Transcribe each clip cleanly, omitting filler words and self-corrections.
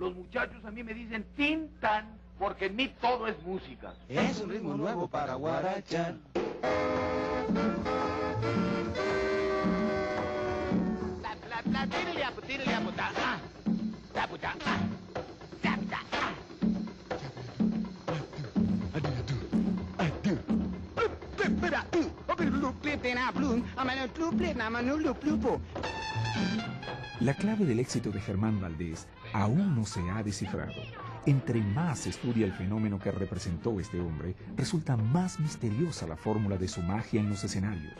Los muchachos a mí me dicen Tintán, porque en mí todo es música. Es un ritmo nuevo para guarachar. La clave del éxito de Germán Valdés aún no se ha descifrado. Entre más se estudia el fenómeno que representó este hombre, resulta más misteriosa la fórmula de su magia en los escenarios.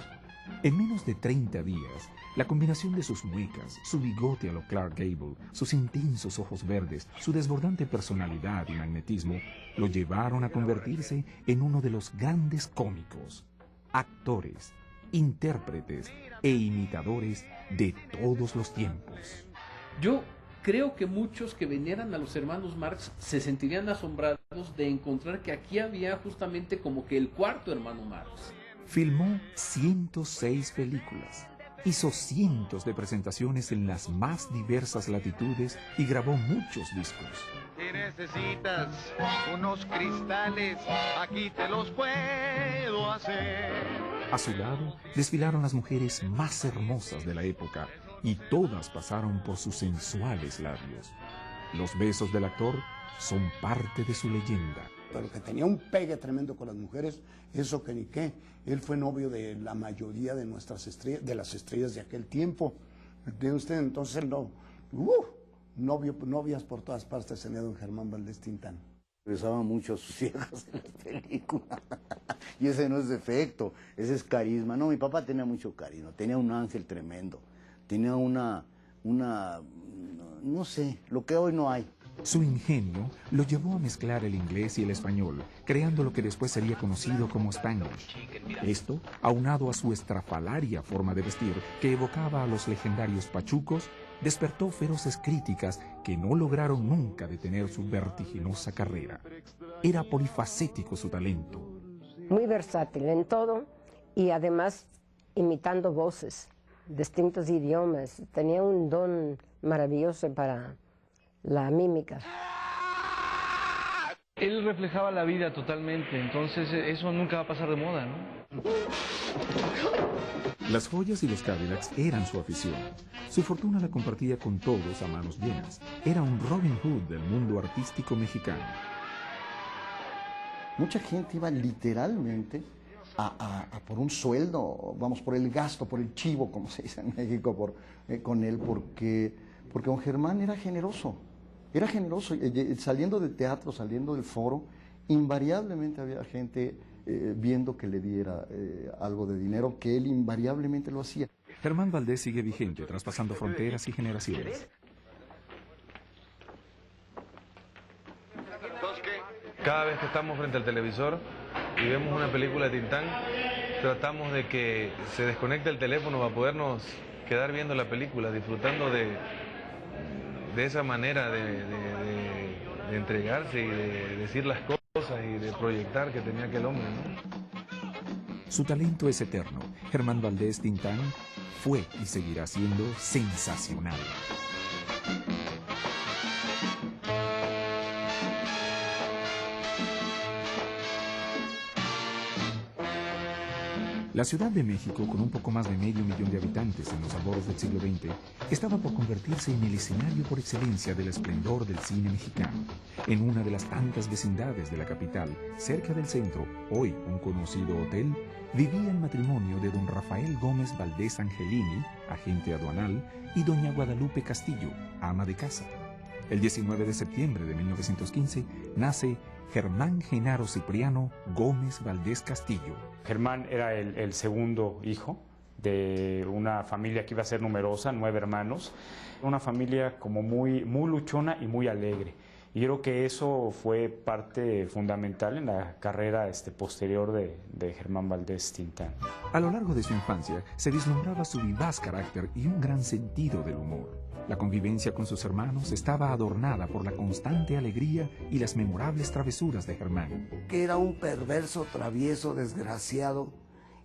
En menos de 30 días, la combinación de sus muecas, su bigote a lo Clark Gable, sus intensos ojos verdes, su desbordante personalidad y magnetismo, lo llevaron a convertirse en uno de los grandes cómicos, actores, intérpretes e imitadores de todos los tiempos. Yo creo que muchos que vinieran a los hermanos Marx se sentirían asombrados de encontrar que aquí había justamente como que el cuarto hermano Marx. Filmó 106 películas, hizo cientos de presentaciones en las más diversas latitudes y grabó muchos discos. Si necesitas unos cristales, aquí te los puedo hacer. A su lado desfilaron las mujeres más hermosas de la época y todas pasaron por sus sensuales labios. Los besos del actor son parte de su leyenda. Pero que tenía un pegue tremendo con las mujeres, eso que ni qué. Él fue novio de la mayoría de nuestras estrellas, de las estrellas de aquel tiempo. ¿Entiende usted? Entonces él no, novias por todas partes tenía don Germán Valdés Tintán. Besaba mucho a sus hijas en las películas. Y ese no es defecto, ese es carisma. No, mi papá tenía mucho carisma, tenía un ángel tremendo, tenía una, no sé, lo que hoy no hay. Su ingenio lo llevó a mezclar el inglés y el español, creando lo que después sería conocido como Spanglish. Esto, aunado a su estrafalaria forma de vestir, que evocaba a los legendarios pachucos, despertó feroces críticas que no lograron nunca detener su vertiginosa carrera. Era polifacético su talento. Muy versátil en todo y además imitando voces, distintos idiomas. Tenía un don maravilloso para la mímica. Él reflejaba la vida totalmente, entonces eso nunca va a pasar de moda, ¿no? Las joyas y los Cadillacs eran su afición. Su fortuna la compartía con todos a manos llenas. Era un Robin Hood del mundo artístico mexicano. Mucha gente iba literalmente por un sueldo, vamos, por el gasto, por el chivo, como se dice en México, con él, porque don Germán era generoso. Era generoso, saliendo del teatro, saliendo del foro, invariablemente había gente viendo que le diera algo de dinero, que él invariablemente lo hacía. Germán Valdés sigue vigente, traspasando fronteras y generaciones. Cada vez que estamos frente al televisor y vemos una película de Tintán, tratamos de que se desconecte el teléfono para podernos quedar viendo la película, disfrutando de esa manera de entregarse y de decir las cosas y de proyectar que tenía aquel hombre, ¿no? Su talento es eterno. Germán Valdés Tintán fue y seguirá siendo sensacional. La Ciudad de México, con un poco más de medio millón de habitantes en los albores del siglo XX, estaba por convertirse en el escenario por excelencia del esplendor del cine mexicano. En una de las tantas vecindades de la capital, cerca del centro, hoy un conocido hotel, vivía el matrimonio de don Rafael Gómez Valdés Angelini, agente aduanal, y doña Guadalupe Castillo, ama de casa. El 19 de septiembre de 1915 nace Germán Genaro Cipriano Gómez Valdés Castillo. Germán era el segundo hijo de una familia que iba a ser numerosa, 9 hermanos. Una familia como muy luchona y muy alegre. Y creo que eso fue parte fundamental en la carrera posterior de Germán Valdés Tintán. A lo largo de su infancia se vislumbraba su vivaz carácter y un gran sentido del humor. La convivencia con sus hermanos estaba adornada por la constante alegría y las memorables travesuras de Germán. Que era un perverso, travieso, desgraciado,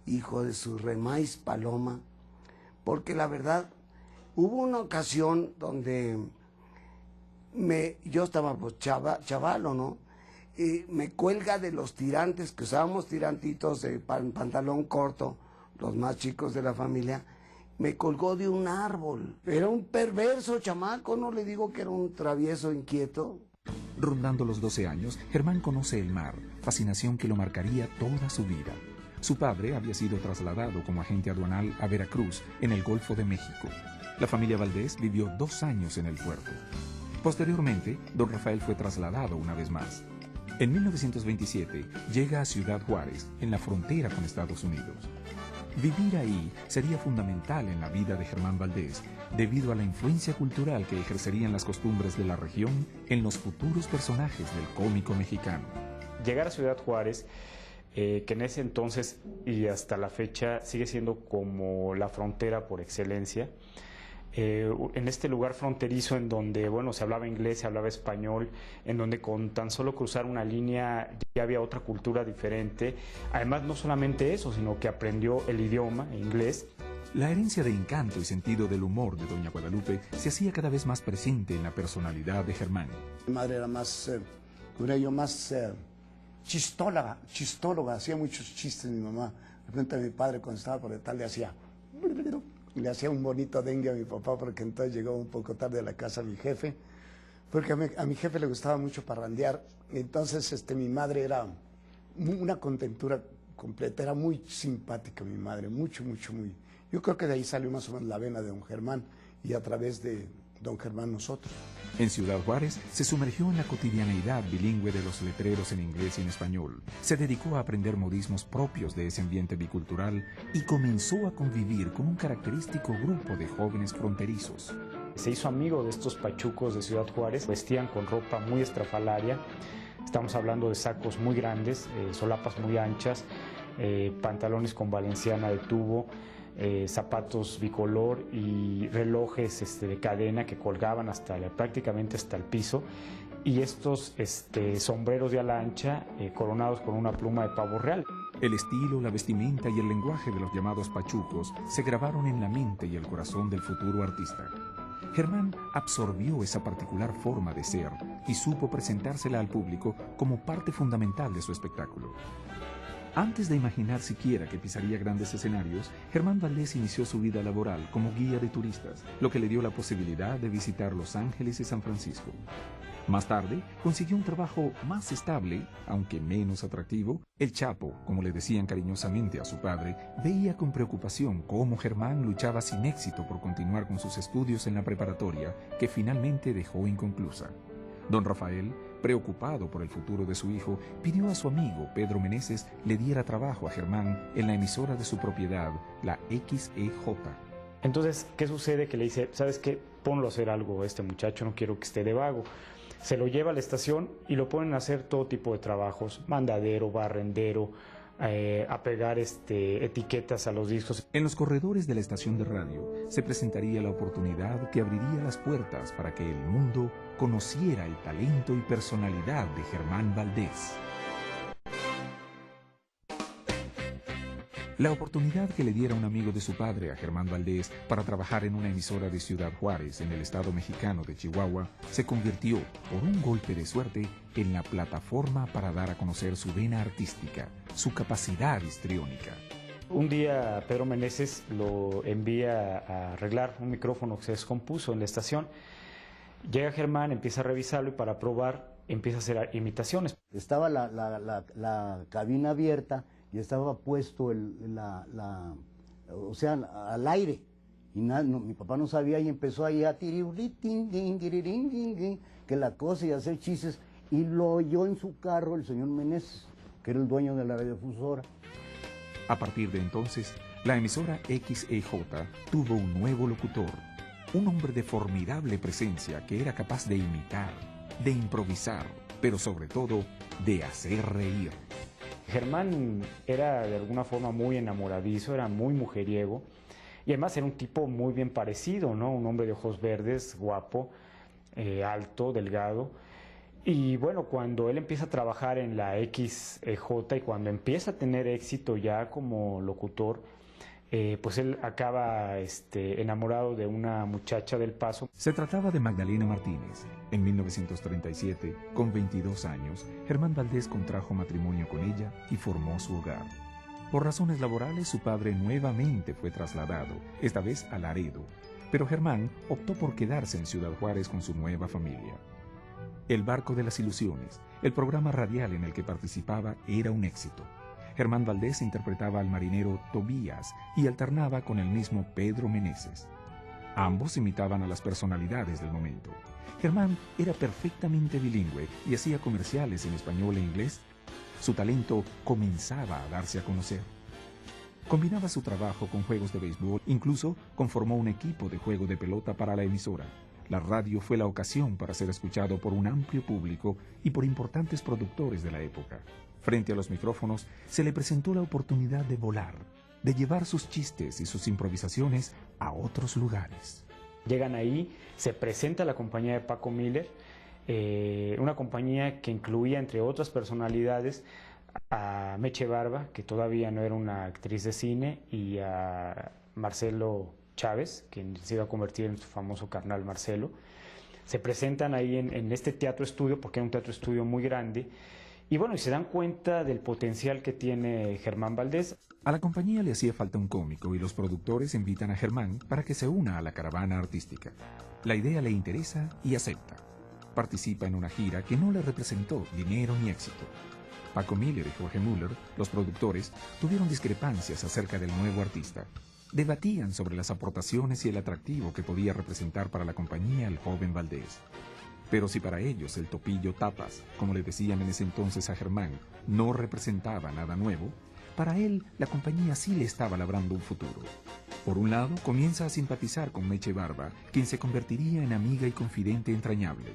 hijo de su remais paloma, porque la verdad, hubo una ocasión donde yo estaba pues chavalo, ¿no? Y me cuelga de los tirantes, que usábamos tirantitos de pantalón corto, los más chicos de la familia, me colgó de un árbol. Era un perverso chamaco, no le digo que era un travieso inquieto. Rondando los 12 años, Germán conoce el mar, fascinación que lo marcaría toda su vida. Su padre había sido trasladado como agente aduanal a Veracruz, en el Golfo de México. La familia Valdés vivió 2 años en el puerto. Posteriormente, don Rafael fue trasladado una vez más. En 1927 llega a Ciudad Juárez, en la frontera con Estados Unidos. Vivir ahí sería fundamental en la vida de Germán Valdés, debido a la influencia cultural que ejercerían las costumbres de la región en los futuros personajes del cómico mexicano. Llegar a Ciudad Juárez, que en ese entonces y hasta la fecha sigue siendo como la frontera por excelencia, en este lugar fronterizo en donde, bueno, se hablaba inglés, se hablaba español, en donde con tan solo cruzar una línea ya había otra cultura diferente. Además, no solamente eso, sino que aprendió el idioma inglés. La herencia de encanto y sentido del humor de doña Guadalupe se hacía cada vez más presente en la personalidad de Germán. Mi madre era más, chistóloga, hacía muchos chistes mi mamá. De repente a mi padre cuando estaba por detrás le hacía un bonito dengue a mi papá, porque entonces llegó un poco tarde a la casa mi jefe, porque a mi jefe le gustaba mucho parrandear. Entonces mi madre era una contentura completa, era muy simpática mi madre, muy. Yo creo que de ahí salió más o menos la vena de don Germán, y a través de don Germán nosotros. En Ciudad Juárez se sumergió en la cotidianeidad bilingüe de los letreros en inglés y en español. Se dedicó a aprender modismos propios de ese ambiente bicultural y comenzó a convivir con un característico grupo de jóvenes fronterizos. Se hizo amigo de estos pachucos de Ciudad Juárez, vestían con ropa muy estrafalaria, estamos hablando de sacos muy grandes, solapas muy anchas, pantalones con valenciana de tubo, zapatos bicolor y relojes de cadena que colgaban prácticamente hasta el piso, y estos sombreros de ala ancha coronados con una pluma de pavo real. El estilo, la vestimenta y el lenguaje de los llamados pachucos se grabaron en la mente y el corazón del futuro artista. Germán absorbió esa particular forma de ser y supo presentársela al público como parte fundamental de su espectáculo. Antes de imaginar siquiera que pisaría grandes escenarios, Germán Valdés inició su vida laboral como guía de turistas, lo que le dio la posibilidad de visitar Los Ángeles y San Francisco. Más tarde, consiguió un trabajo más estable, aunque menos atractivo. El Chapo, como le decían cariñosamente a su padre, veía con preocupación cómo Germán luchaba sin éxito por continuar con sus estudios en la preparatoria, que finalmente dejó inconclusa. Don Rafael, preocupado por el futuro de su hijo, pidió a su amigo Pedro Meneses le diera trabajo a Germán en la emisora de su propiedad, la XEJ. Entonces, ¿qué sucede? Que le dice, ¿sabes qué? Ponlo a hacer algo este muchacho, no quiero que esté de vago. Se lo lleva a la estación y lo ponen a hacer todo tipo de trabajos, mandadero, barrendero, a pegar etiquetas a los discos. En los corredores de la estación de radio se presentaría la oportunidad que abriría las puertas para que el mundo conociera el talento y personalidad de Germán Valdés. La oportunidad que le diera un amigo de su padre a Germán Valdés para trabajar en una emisora de Ciudad Juárez, en el estado mexicano de Chihuahua, se convirtió, por un golpe de suerte, en la plataforma para dar a conocer su vena artística, su capacidad histriónica. Un día Pedro Meneses lo envía a arreglar un micrófono que se descompuso en la estación. Llega Germán, empieza a revisarlo y para probar empieza a hacer imitaciones. Estaba la cabina abierta y estaba puesto al aire. Y mi papá no sabía y empezó ahí a que la cosa y a hacer chistes. Y lo oyó en su carro el señor Meneses, que era el dueño de la radiodifusora. A partir de entonces, la emisora XEJ tuvo un nuevo locutor, un hombre de formidable presencia que era capaz de imitar, de improvisar, pero sobre todo de hacer reír. Germán era de alguna forma muy enamoradizo, era muy mujeriego y además era un tipo muy bien parecido, ¿no? Un hombre de ojos verdes, guapo, alto, delgado. Y bueno, cuando él empieza a trabajar en la XEJ y cuando empieza a tener éxito ya como locutor, pues él acaba enamorado de una muchacha del Paso. Se trataba de Magdalena Martínez. En 1937, con 22 años, Germán Valdés contrajo matrimonio con ella y formó su hogar. Por razones laborales, su padre nuevamente fue trasladado, esta vez a Laredo, pero Germán optó por quedarse en Ciudad Juárez con su nueva familia. El Barco de las Ilusiones, el programa radial en el que participaba, era un éxito. Germán Valdés interpretaba al marinero Tobías y alternaba con el mismo Pedro Meneses. Ambos imitaban a las personalidades del momento. Germán era perfectamente bilingüe y hacía comerciales en español e inglés. Su talento comenzaba a darse a conocer. Combinaba su trabajo con juegos de béisbol, incluso conformó un equipo de juego de pelota para la emisora. La radio fue la ocasión para ser escuchado por un amplio público y por importantes productores de la época. Frente a los micrófonos, se le presentó la oportunidad de volar, de llevar sus chistes y sus improvisaciones a otros lugares. Llegan ahí, se presenta la compañía de Paco Miller, una compañía que incluía, entre otras personalidades, a Meche Barba, que todavía no era una actriz de cine, y a Marcelo Chávez, quien se iba a convertir en su famoso carnal Marcelo. Se presentan ahí en este teatro estudio, porque era un teatro estudio muy grande, y bueno, y se dan cuenta del potencial que tiene Germán Valdés. A la compañía le hacía falta un cómico y los productores invitan a Germán para que se una a la caravana artística. La idea le interesa y acepta. Participa en una gira que no le representó dinero ni éxito. Paco Miller y Jorge Müller, los productores, tuvieron discrepancias acerca del nuevo artista. Debatían sobre las aportaciones y el atractivo que podía representar para la compañía el joven Valdés. Pero si para ellos el topillo Tapas, como le decían en ese entonces a Germán, no representaba nada nuevo, para él la compañía sí le estaba labrando un futuro. Por un lado, comienza a simpatizar con Meche Barba, quien se convertiría en amiga y confidente entrañable.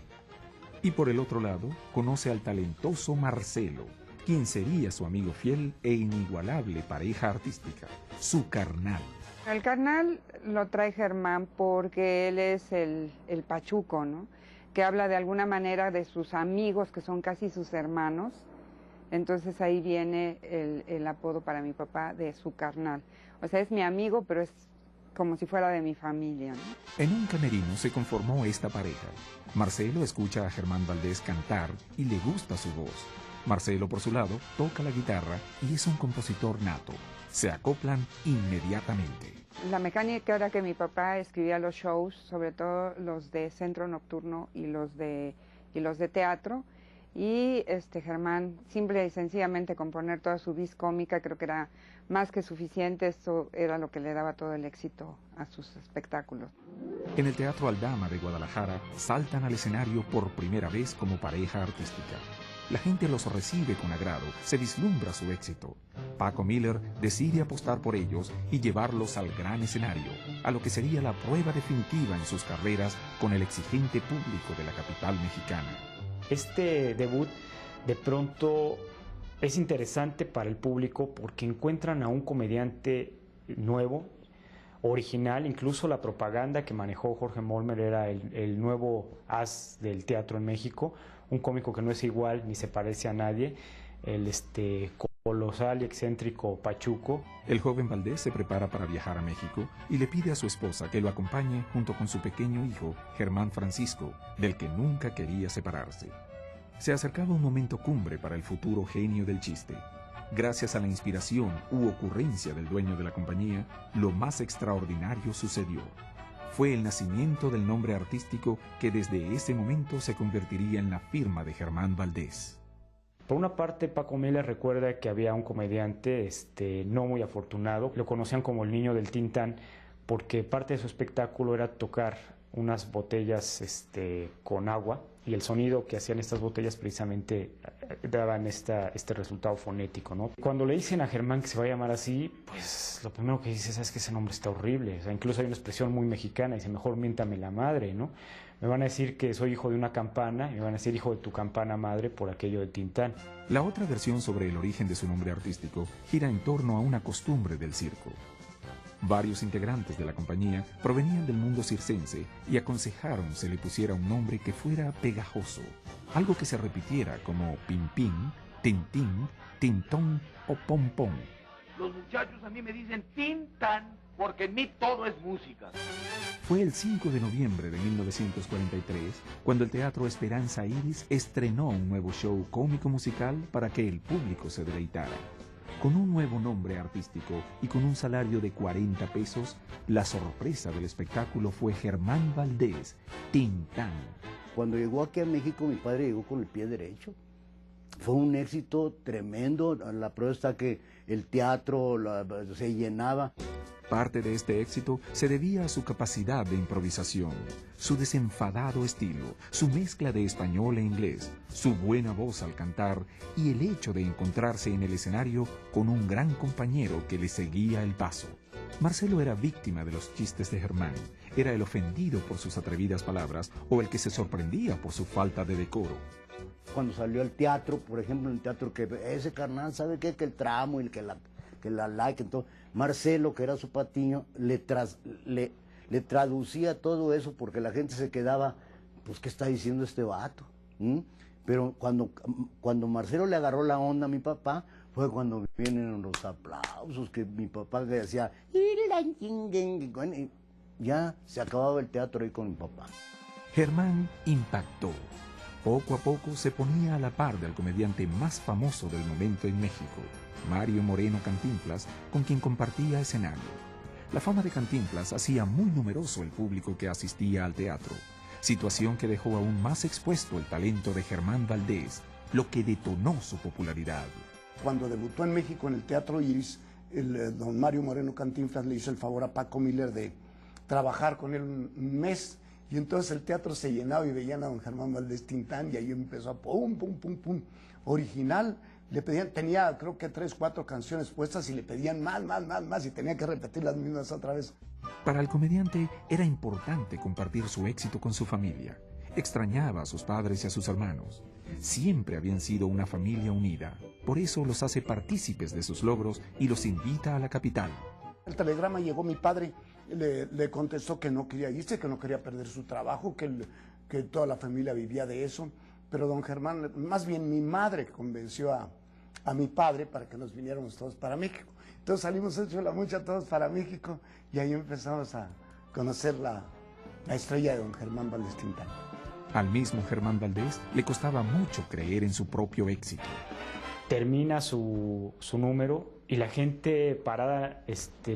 Y por el otro lado, conoce al talentoso Marcelo, quien sería su amigo fiel e inigualable pareja artística, su carnal. El carnal lo trae Germán porque él es el pachuco, ¿no? Que habla de alguna manera de sus amigos, que son casi sus hermanos. Entonces ahí viene el apodo para mi papá de su carnal. O sea, es mi amigo, pero es como si fuera de mi familia, ¿no? En un camerino se conformó esta pareja. Marcelo escucha a Germán Valdés cantar y le gusta su voz. Marcelo, por su lado, toca la guitarra y es un compositor nato. Se acoplan inmediatamente. La mecánica era que mi papá escribía los shows, sobre todo los de centro nocturno y los de teatro, y Germán, simple y sencillamente con poner toda su vis cómica, creo que era más que suficiente. Esto era lo que le daba todo el éxito a sus espectáculos. En el Teatro Aldama de Guadalajara saltan al escenario por primera vez como pareja artística. La gente los recibe con agrado, se vislumbra su éxito. Paco Miller decide apostar por ellos y llevarlos al gran escenario, a lo que sería la prueba definitiva en sus carreras con el exigente público de la capital mexicana. Este debut de pronto es interesante para el público porque encuentran a un comediante nuevo, original. Incluso la propaganda que manejó Jorge Molmer era el nuevo as del teatro en México, un cómico que no es igual ni se parece a nadie, el colosal y excéntrico Pachuco. El joven Valdés se prepara para viajar a México y le pide a su esposa que lo acompañe junto con su pequeño hijo, Germán Francisco, del que nunca quería separarse. Se acercaba un momento cumbre para el futuro genio del chiste. Gracias a la inspiración u ocurrencia del dueño de la compañía, lo más extraordinario sucedió. Fue el nacimiento del nombre artístico que desde ese momento se convertiría en la firma de Germán Valdés. Por una parte, Paco Miller recuerda que había un comediante no muy afortunado, lo conocían como el niño del Tintán, porque parte de su espectáculo era tocar unas botellas con agua, y el sonido que hacían estas botellas precisamente daban este resultado fonético, ¿no? Cuando le dicen a Germán que se va a llamar así, pues lo primero que dice es que ese nombre está horrible. O sea, incluso hay una expresión muy mexicana, dice, mejor miéntame la madre, ¿no? Me van a decir que soy hijo de una campana, y me van a decir hijo de tu campana madre por aquello de Tintán. La otra versión sobre el origen de su nombre artístico gira en torno a una costumbre del circo. Varios integrantes de la compañía provenían del mundo circense y aconsejaron se le pusiera un nombre que fuera pegajoso, algo que se repitiera como Pim Pim, Tintín, Tintón o Pom Pom. los muchachos a mí me dicen Tintán, porque en mí todo es música. Fue el 5 de noviembre de 1943 cuando el Teatro Esperanza Iris estrenó un nuevo show cómico-musical para que el público se deleitara. Con un nuevo nombre artístico y con un salario de 40 pesos, la sorpresa del espectáculo fue Germán Valdés, Tintán. Cuando llegó aquí a México, mi padre llegó con el pie derecho. Fue un éxito tremendo. La prueba está que el teatro se llenaba. Parte de este éxito se debía a su capacidad de improvisación, su desenfadado estilo, su mezcla de español e inglés, su buena voz al cantar y el hecho de encontrarse en el escenario con un gran compañero que le seguía el paso. Marcelo era víctima de los chistes de Germán, era el ofendido por sus atrevidas palabras o el que se sorprendía por su falta de decoro. Cuando salió al teatro, por ejemplo, en el teatro, que ese carnal, ¿sabe qué? Que el tramo y que la like, entonces, Marcelo, que era su patiño, le traducía todo eso porque la gente se quedaba, pues, ¿qué está diciendo este vato? Pero cuando Marcelo le agarró la onda a mi papá, fue cuando vienen los aplausos, que mi papá le decía, ya se acababa el teatro ahí con mi papá. Germán impactó. Poco a poco se ponía a la par del comediante más famoso del momento en México, Mario Moreno Cantinflas, con quien compartía escenario. La fama de Cantinflas hacía muy numeroso el público que asistía al teatro, situación que dejó aún más expuesto el talento de Germán Valdés, lo que detonó su popularidad. Cuando debutó en México en el Teatro Iris, don Mario Moreno Cantinflas le hizo el favor a Paco Miller de trabajar con él un mes. Y entonces el teatro se llenaba y veían a don Germán Valdés Tintán y ahí empezó a pum, pum, pum, pum. Original, le pedían, tenía creo que 3, 4 canciones puestas y le pedían más y tenía que repetir las mismas otra vez. Para el comediante era importante compartir su éxito con su familia. Extrañaba a sus padres y a sus hermanos. Siempre habían sido una familia unida. Por eso los hace partícipes de sus logros y los invita a la capital. El telegrama llegó, mi padre le contestó que no quería irse, que no quería perder su trabajo, que toda la familia vivía de eso. Pero don Germán, más bien mi madre convenció a mi padre para que nos viniéramos todos para México. Entonces salimos hecho la mucha todos para México y ahí empezamos a conocer la estrella de don Germán Valdés Tintán. Al mismo Germán Valdés le costaba mucho creer en su propio éxito. Termina su número y la gente parada,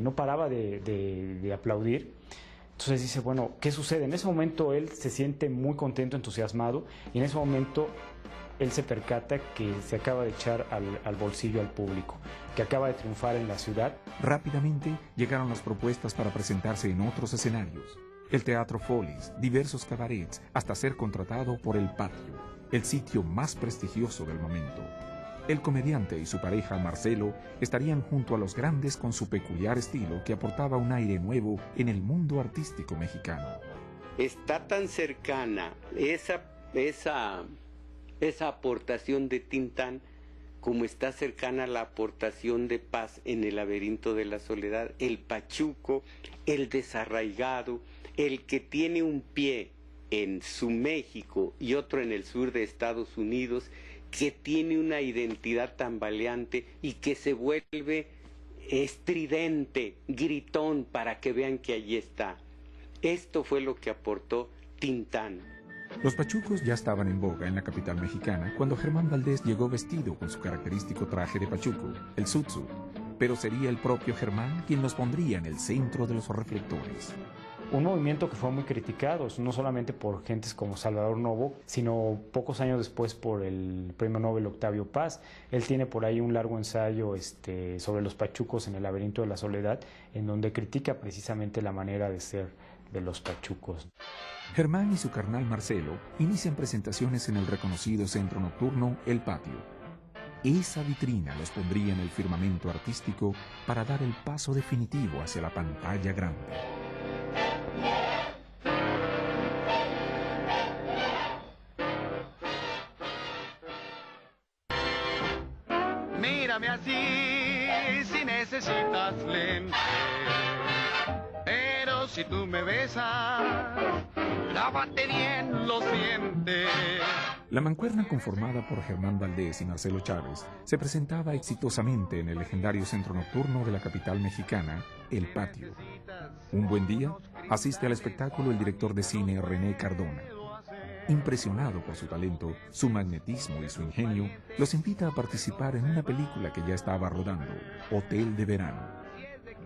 no paraba de aplaudir. Entonces dice, bueno, ¿qué sucede? En ese momento él se siente muy contento, entusiasmado, y en ese momento él se percata que se acaba de echar al bolsillo al público, que acaba de triunfar en la ciudad. Rápidamente llegaron las propuestas para presentarse en otros escenarios. El Teatro Follies, diversos cabarets, hasta ser contratado por El Patio, el sitio más prestigioso del momento. El comediante y su pareja Marcelo estarían junto a los grandes con su peculiar estilo que aportaba un aire nuevo en el mundo artístico mexicano. Está tan cercana esa aportación de Tintán como está cercana la aportación de Paz en El laberinto de la soledad, el pachuco, el desarraigado, el que tiene un pie en su México y otro en el sur de Estados Unidos, que tiene una identidad tambaleante y que se vuelve estridente, gritón, para que vean que allí está. Esto fue lo que aportó Tintán. Los pachucos ya estaban en boga en la capital mexicana cuando Germán Valdés llegó vestido con su característico traje de pachuco, el sutsu, pero sería el propio Germán quien los pondría en el centro de los reflectores. Un movimiento que fue muy criticado, no solamente por gentes como Salvador Novo, sino pocos años después por el premio Nobel Octavio Paz. Él tiene por ahí un largo ensayo sobre los pachucos en El laberinto de la soledad, en donde critica precisamente la manera de ser de los pachucos. Germán y su carnal Marcelo inician presentaciones en el reconocido centro nocturno El Patio. Esa vitrina los pondría en el firmamento artístico para dar el paso definitivo hacia la pantalla grande. Mírame así, si necesitas lentes, pero si tú me besas, lávate bien los dientes. La mancuerna conformada por Germán Valdés y Marcelo Chávez se presentaba exitosamente en el legendario centro nocturno de la capital mexicana, El Patio. Un buen día, asiste al espectáculo el director de cine René Cardona. Impresionado por su talento, su magnetismo y su ingenio, los invita a participar en una película que ya estaba rodando, Hotel de Verano.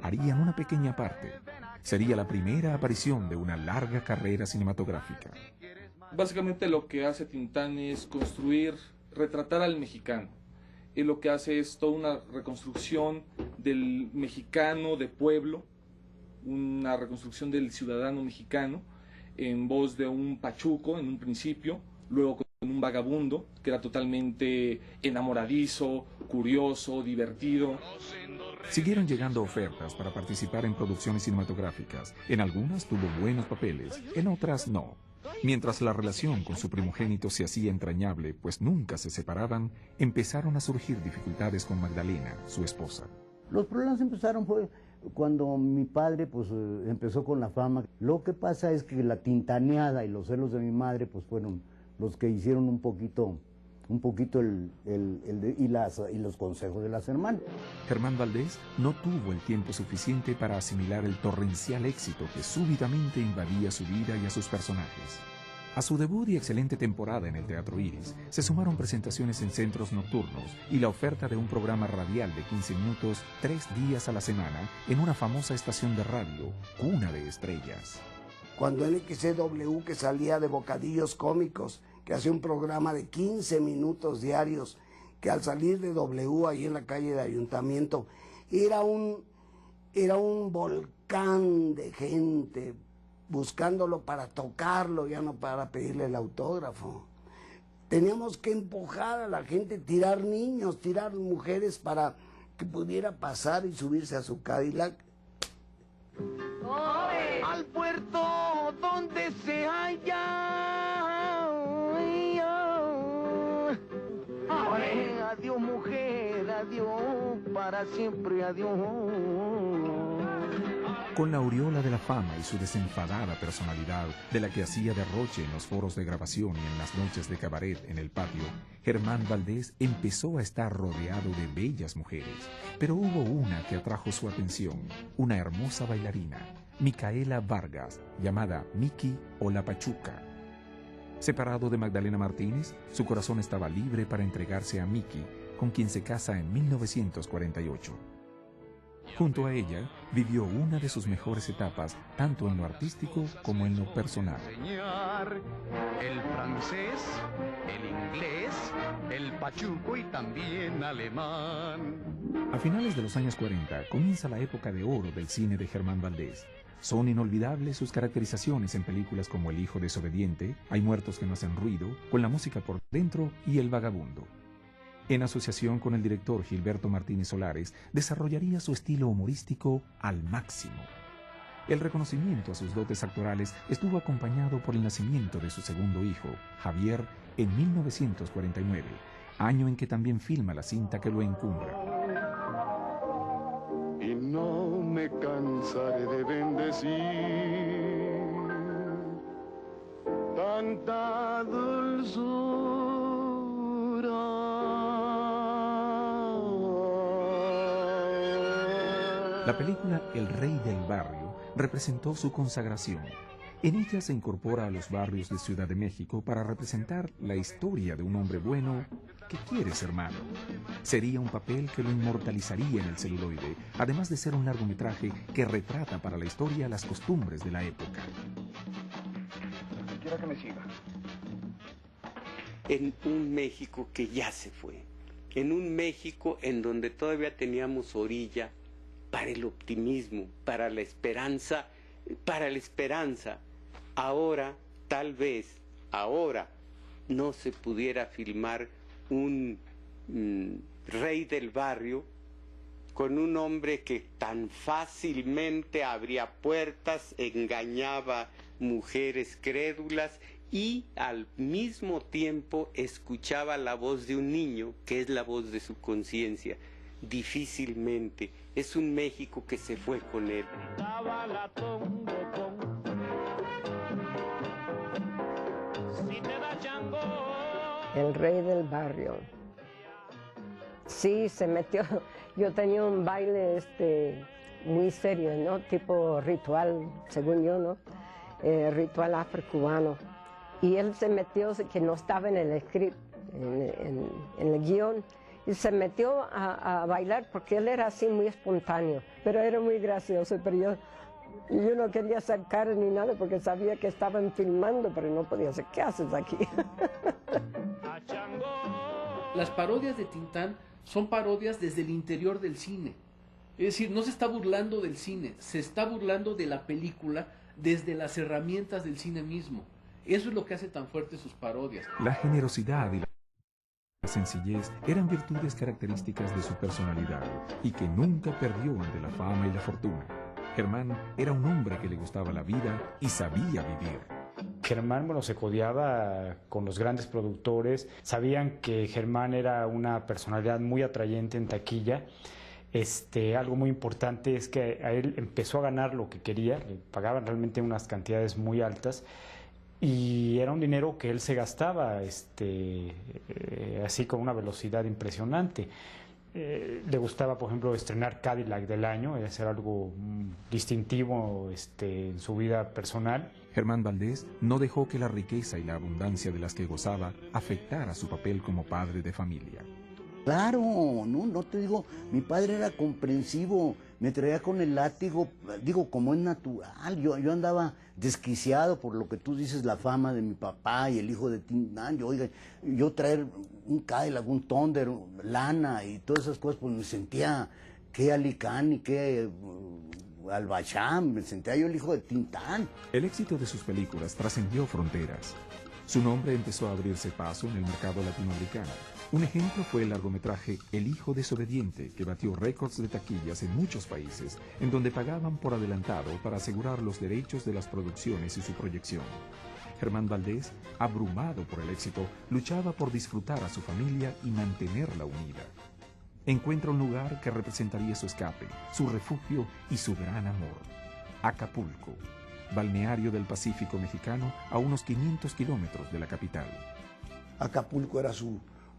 Harían una pequeña parte. Sería la primera aparición de una larga carrera cinematográfica. Básicamente lo que hace Tintán es construir, retratar al mexicano. Y lo que hace es toda una reconstrucción del mexicano de pueblo, una reconstrucción del ciudadano mexicano, en voz de un pachuco en un principio, luego con un vagabundo que era totalmente enamoradizo, curioso, divertido. Siguieron llegando ofertas para participar en producciones cinematográficas. En algunas tuvo buenos papeles, en otras no. Mientras la relación con su primogénito se hacía entrañable, pues nunca se separaban, empezaron a surgir dificultades con Magdalena, su esposa. Los problemas empezaron fue cuando mi padre pues empezó con la fama. Lo que pasa es que la tintaneada y los celos de mi madre pues fueron los que hicieron un poquito los consejos de las hermanas. Germán Valdés no tuvo el tiempo suficiente para asimilar el torrencial éxito que súbitamente invadía su vida y a sus personajes. A su debut y excelente temporada en el Teatro Iris se sumaron presentaciones en centros nocturnos y la oferta de un programa radial de 15 minutos 3 días a la semana en una famosa estación de radio, Cuna de Estrellas. Cuando el XCW, que salía de Bocadillos Cómicos, que hacía un programa de 15 minutos diarios, que al salir de W ahí en la calle de Ayuntamiento, era un volcán de gente buscándolo para tocarlo, ya no para pedirle el autógrafo. Teníamos que empujar a la gente, tirar niños, tirar mujeres para que pudiera pasar y subirse a su Cadillac. Al puerto donde se halla. Adiós mujer, adiós, para siempre adiós. Con la aureola de la fama y su desenfadada personalidad, de la que hacía derroche en los foros de grabación y en las noches de cabaret en El Patio, Germán Valdés empezó a estar rodeado de bellas mujeres. Pero hubo una que atrajo su atención, una hermosa bailarina, Micaela Vargas, llamada Miki o La Pachuca. Separado de Magdalena Martínez, su corazón estaba libre para entregarse a Miki, con quien se casa en 1948. Junto a ella, vivió una de sus mejores etapas, tanto en lo artístico como en lo personal. El francés, el inglés, el pachuco y también alemán. A finales de los años 40 comienza la época de oro del cine de Germán Valdés. Son inolvidables sus caracterizaciones en películas como El hijo desobediente, Hay muertos que no hacen ruido, Con la música por dentro y El vagabundo. En asociación con el director Gilberto Martínez Solares, desarrollaría su estilo humorístico al máximo. El reconocimiento a sus dotes actorales estuvo acompañado por el nacimiento de su segundo hijo, Javier, en 1949, año en que también filma la cinta que lo encumbra. Y no me cansaré de bendecir tanta dulzura. La película El Rey del Barrio representó su consagración. En ella se incorpora a los barrios de Ciudad de México para representar la historia de un hombre bueno que quiere ser malo. Sería un papel que lo inmortalizaría en el celuloide, además de ser un largometraje que retrata para la historia las costumbres de la época. Quiero que me siga. En un México que ya se fue, en un México en donde todavía teníamos orilla para el optimismo, para la esperanza, ahora, tal vez, ahora, no se pudiera filmar un rey del barrio con un hombre que tan fácilmente abría puertas, engañaba mujeres crédulas y al mismo tiempo escuchaba la voz de un niño, que es la voz de su conciencia. Difícilmente. Es un México que se fue con él. El rey del barrio. Sí, se metió. Yo tenía un baile muy serio, ¿no? Tipo ritual, según yo, ¿no? Ritual afrocubano. Y él se metió, que no estaba en el script, en el guión, y se metió a bailar porque él era así muy espontáneo, pero era muy gracioso, pero yo no quería hacer cara ni nada porque sabía que estaban filmando, pero no podía hacer, ¿qué haces aquí? Las parodias de Tintán son parodias desde el interior del cine. Es decir, no se está burlando del cine, se está burlando de la película desde las herramientas del cine mismo. Eso es lo que hace tan fuertes sus parodias. La generosidad y la sencillez eran virtudes características de su personalidad y que nunca perdió ante la fama y la fortuna. Germán era un hombre que le gustaba la vida y sabía vivir. Germán, bueno, se codeaba con los grandes productores, sabían que Germán era una personalidad muy atrayente en taquilla. Algo muy importante es que a él empezó a ganar lo que quería, le pagaban realmente unas cantidades muy altas y era un dinero que él se gastaba así con una velocidad impresionante. Le gustaba, por ejemplo, estrenar Cadillac del año, hacer algo distintivo en su vida personal. Germán Valdés no dejó que la riqueza y la abundancia de las que gozaba afectara su papel como padre de familia. Claro, no te digo, mi padre era comprensivo, me traía con el látigo, digo, como es natural, yo andaba desquiciado por lo que tú dices, la fama de mi papá y el hijo de Tintán, yo traer un Cadillac, un Thunder, lana y todas esas cosas, pues me sentía que Alicán y que Albachán, me sentía yo el hijo de Tintán. El éxito de sus películas trascendió fronteras. Su nombre empezó a abrirse paso en el mercado latinoamericano. Un ejemplo fue el largometraje El hijo desobediente, que batió récords de taquillas en muchos países, en donde pagaban por adelantado para asegurar los derechos de las producciones y su proyección. Germán Valdés, abrumado por el éxito, luchaba por disfrutar a su familia y mantenerla unida. Encuentra un lugar que representaría su escape, su refugio y su gran amor. Acapulco, balneario del Pacífico mexicano a unos 500 kilómetros de la capital. Acapulco era su